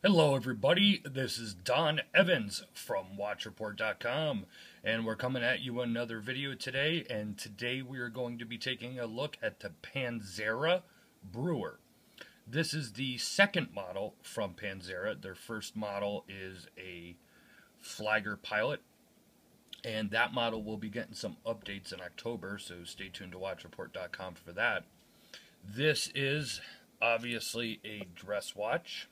Hello everybody, this is Don Evans from WatchReport.com, and we're coming at you another video today, and today we are going to be taking a look at the Panzera Breuer. This is the second model from Panzera. Their first model is a Flagger Pilot, and that model will be getting some updates in October, so stay tuned to WatchReport.com for that. This is obviously a dress watch,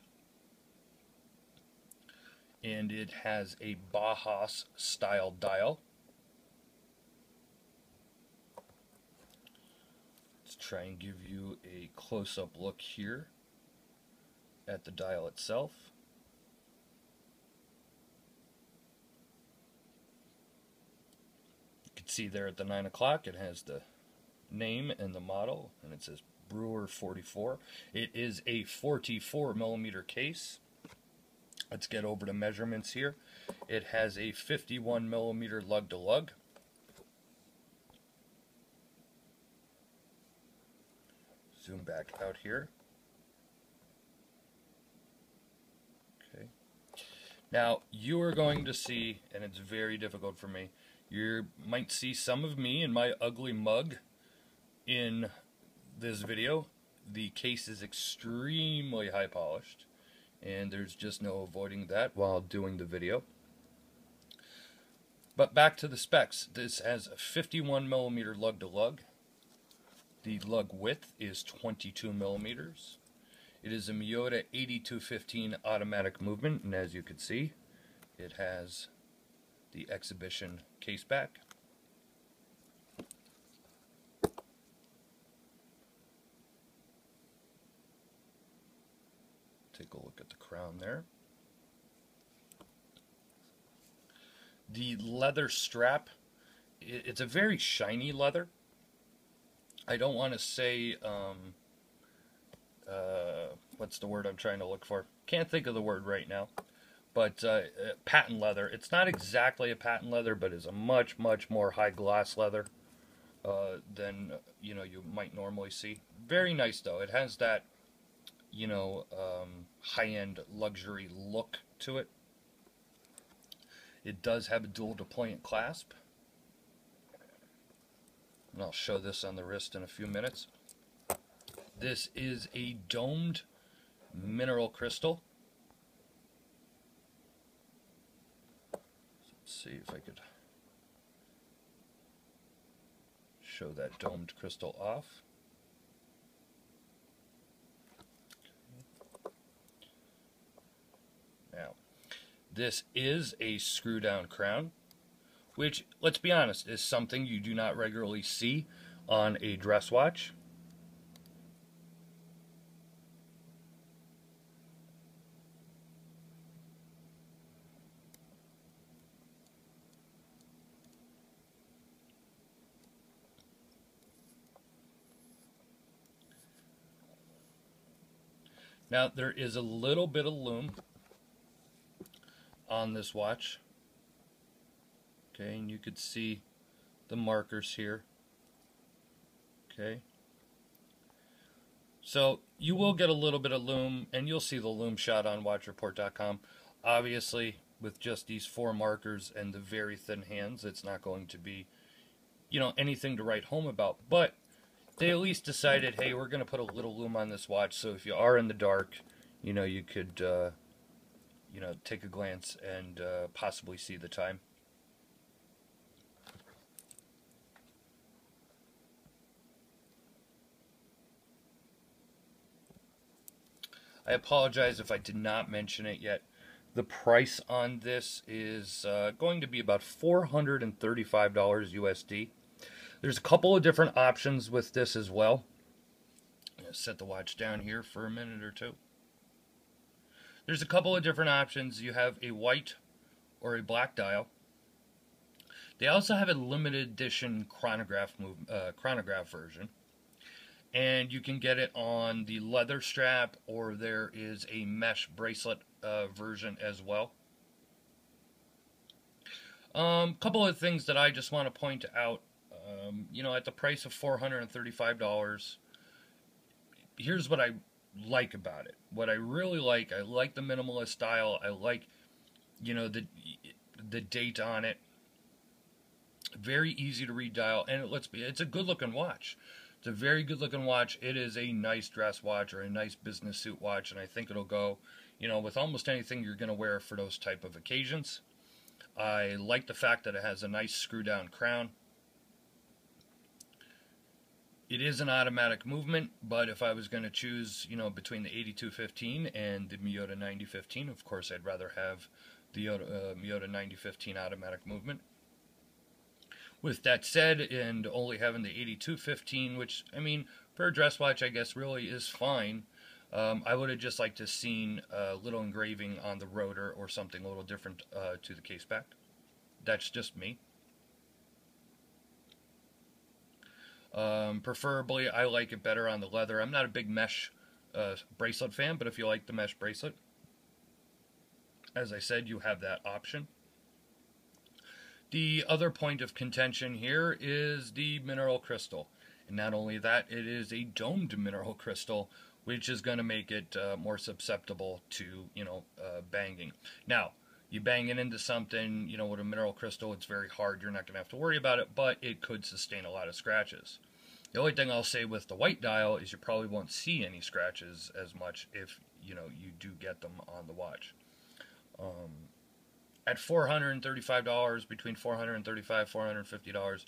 and it has a Bauhaus style dial. Let's try and give you a close-up look here at the dial itself. You can see there at the 9 o'clock it has the name and the model, and it says Breuer 44. It is a 44mm case. Let's get over to measurements here. It has a 51mm lug-to-lug. Zoom back out here. Okay. Now, you are going to see, and it's very difficult for me, you might see some of me in my ugly mug in this video. The case is extremely high polished, and there's just no avoiding that while doing the video. But back to the specs. This has a 51mm lug-to-lug. The lug width is 22mm. It is a Miyota 8215 automatic movement, and as you can see, it has the exhibition case back. Take a look at the crown there. The leather strap, it's a very shiny leather. I don't want to say, what's the word I'm trying to look for? Can't think of the word right now. But patent leather. It's not exactly a patent leather, but it's a much, much more high gloss leather than you might normally see. Very nice though. It has that high-end luxury look to it. It does have a dual deployment clasp, and I'll show this on the wrist in a few minutes. This is a domed mineral crystal. Let's see if I could show that domed crystal off. Now, this is a screw-down crown, which, let's be honest, is something you do not regularly see on a dress watch. Now, there is a little bit of loom on this watch. Okay, and you could see the markers here. Okay. So you will get a little bit of loom, and you'll see the loom shot on WatchReport.com. Obviously, with just these 4 markers and the very thin hands, it's not going to be, anything to write home about. But they at least decided, hey, we're going to put a little loom on this watch, so if you are in the dark, you could take a glance and possibly see the time. I apologize if I did not mention it yet. The price on this is going to be about $435 USD. There's a couple of different options with this as well. I'm going to set the watch down here for a minute or two. There's a couple of different options. You have a white or a black dial. They also have a limited edition chronograph version, and you can get it on the leather strap, or there is a mesh bracelet version as well. Couple of things that I just want to point out. At the price of $435, here's what I like about it. What I really like, I like the minimalist style. I like, you know, the date on it. Very easy to read dial, and it's a good looking watch. It's a very good looking watch. It is a nice dress watch or a nice business suit watch, and I think it'll go, you know, with almost anything you're going to wear for those type of occasions. I like the fact that it has a nice screw down crown. It is an automatic movement, but if I was going to choose, you know, between the 8215 and the Miyota 9015, of course I'd rather have the Miyota 9015 automatic movement. With that said, and only having the 8215, which, I mean, for a dress watch, I guess really is fine. I would have just liked to seen a little engraving on the rotor or something a little different to the case back. That's just me. Preferably, I like it better on the leather. I'm not a big mesh bracelet fan, but if you like the mesh bracelet, as I said, you have that option. The other point of contention here is the mineral crystal. And not only that, it is a domed mineral crystal, which is going to make it more susceptible to, you know, banging. Now, you bang it into something, you know, with a mineral crystal, it's very hard. You're not going to have to worry about it, but it could sustain a lot of scratches. The only thing I'll say with the white dial is you probably won't see any scratches as much if, you know, you do get them on the watch. At $435, between $435, $450,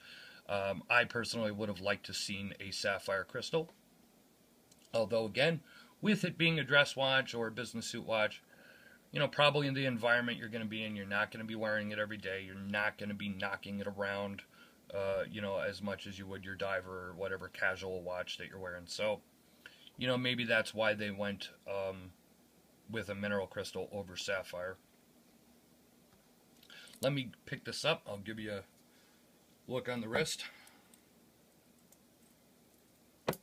I personally would have liked to seen a sapphire crystal. Although, again, with it being a dress watch or a business suit watch, you know, probably in the environment you're going to be in, you're not going to be wearing it every day. You're not going to be knocking it around, you know, as much as you would your diver or whatever casual watch that you're wearing. So, you know, maybe that's why they went with a mineral crystal over sapphire. Let me pick this up. I'll give you a look on the wrist. As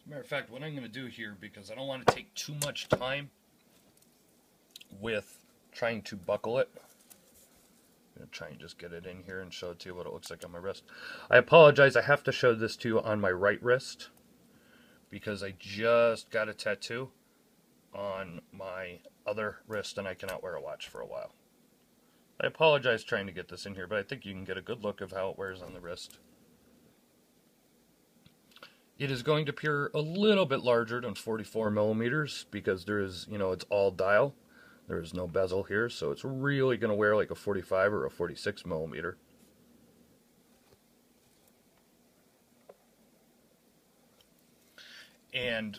a matter of fact, what I'm going to do here, because I don't want to take too much time with trying to buckle it. I'm going to try and just get it in here and show it to you what it looks like on my wrist. I apologize, I have to show this to you on my right wrist because I just got a tattoo on my other wrist and I cannot wear a watch for a while. I apologize trying to get this in here, but I think you can get a good look of how it wears on the wrist. It is going to appear a little bit larger than 44 millimeters because there is, you know, it's all dial. There is no bezel here, so it's really going to wear like a 45 or a 46 millimeter. And,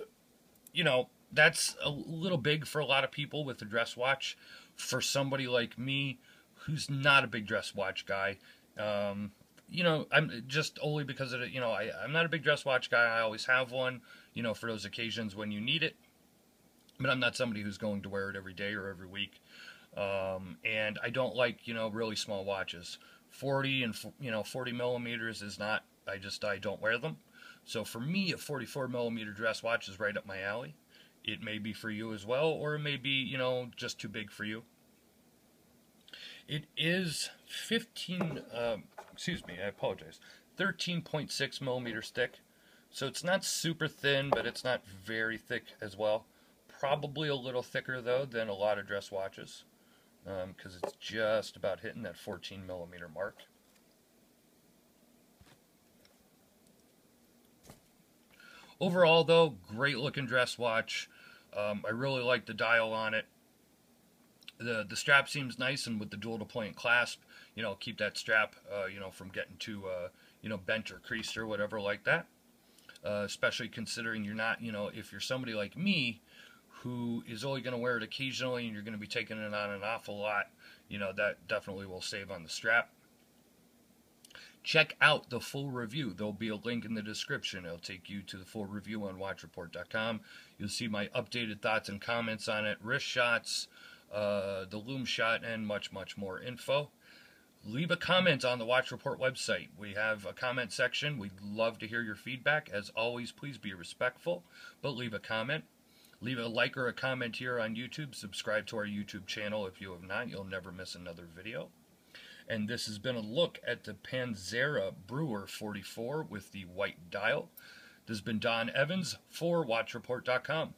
you know, that's a little big for a lot of people with a dress watch. For somebody like me, who's not a big dress watch guy, you know, I'm just only because of it, you know, I'm not a big dress watch guy. I always have one, you know, for those occasions when you need it. But I'm not somebody who's going to wear it every day or every week. And I don't like, you know, really small watches. 40 and, you know, 40 millimeters is not, I don't wear them. So for me, a 44 millimeter dress watch is right up my alley. It may be for you as well, or it may be, you know, just too big for you. It is 13.6 millimeters thick. So it's not super thin, but it's not very thick as well. Probably a little thicker, though, than a lot of dress watches, because it's just about hitting that 14 millimeter mark. Overall, though, great looking dress watch. I really like the dial on it. The strap seems nice, and with the dual deployment clasp, you know, keep that strap, you know, from getting too, you know, bent or creased or whatever like that. Especially considering you're not, you know, if you're somebody like me who is only going to wear it occasionally and you're going to be taking it on an awful lot, you know, that definitely will save on the strap. Check out the full review. There'll be a link in the description. It'll take you to the full review on watchreport.com. You'll see my updated thoughts and comments on it, wrist shots, the Loom shot, and much, much more info. Leave a comment on the Watch Report website. We have a comment section. We'd love to hear your feedback. As always, please be respectful, but leave a comment. Leave a like or a comment here on YouTube. Subscribe to our YouTube channel if you have not. You'll never miss another video. And this has been a look at the Panzera Breuer 44 with the white dial. This has been Don Evans for WatchReport.com.